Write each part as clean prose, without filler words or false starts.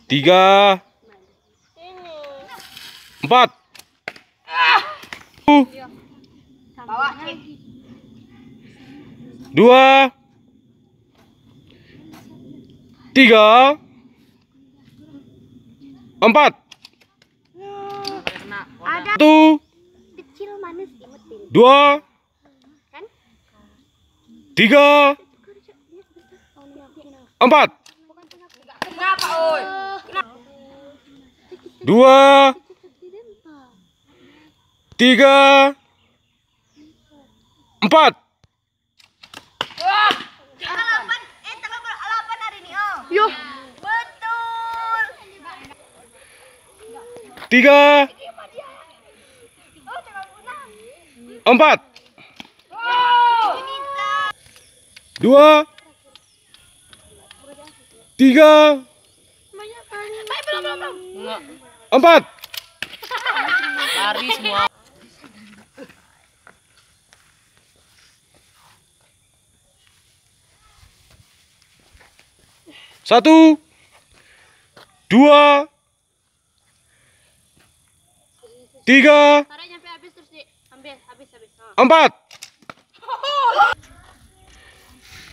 3, 4, 2, 3, 4, 1, Kecil manis imetin. 2, Kan? 3, 4, Kenapa, oi? 2, 3, 4. Tanggal 8 hari ini, oh. Yo. Betul. 3, 4, 2, 3, 4. Lari semua. Satu, 2, 3, Tarik sampai habis terus diambil habis. 4,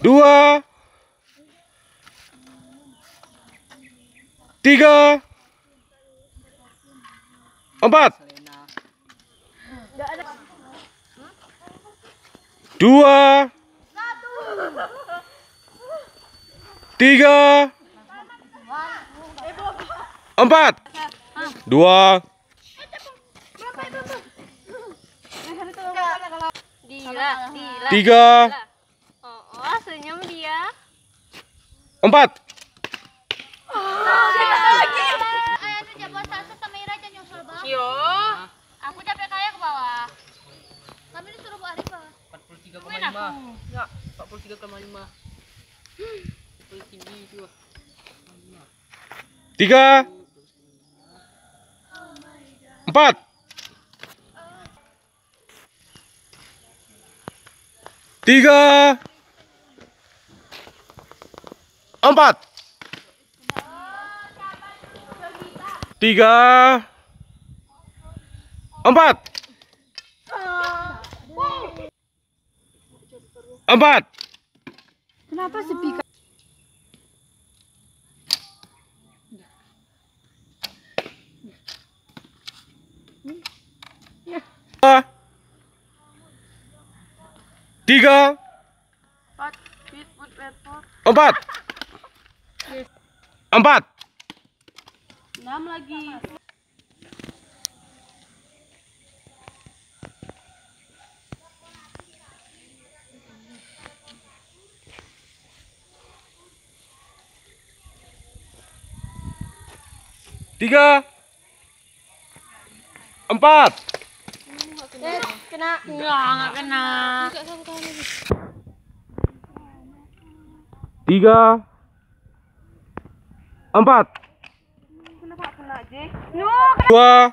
2, 3, 4, 2, 3, 4, 2. Dila. 3, Oh, senyum dia. 4. Ayah tuh jabat satu sama Ira aja nyusul bang. Yo. Aku capek kayak ke bawah. Kami disuruh Bu Arif. 43,5. Ya, 43,5. Tinggi itu. 3, 4, 3, 4, 3, 4, 4. Kenapa sepi? 3, 4, 4. 6 lagi. Tiga, 4. Kena. Enggak kena. 3, 4. Kenapa kena, Jek? 2,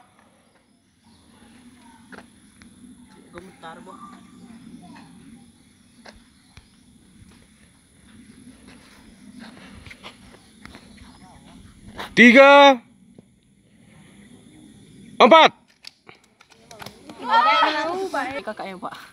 Gemetar, Bu. 3, 4. Kakaknya, Pak.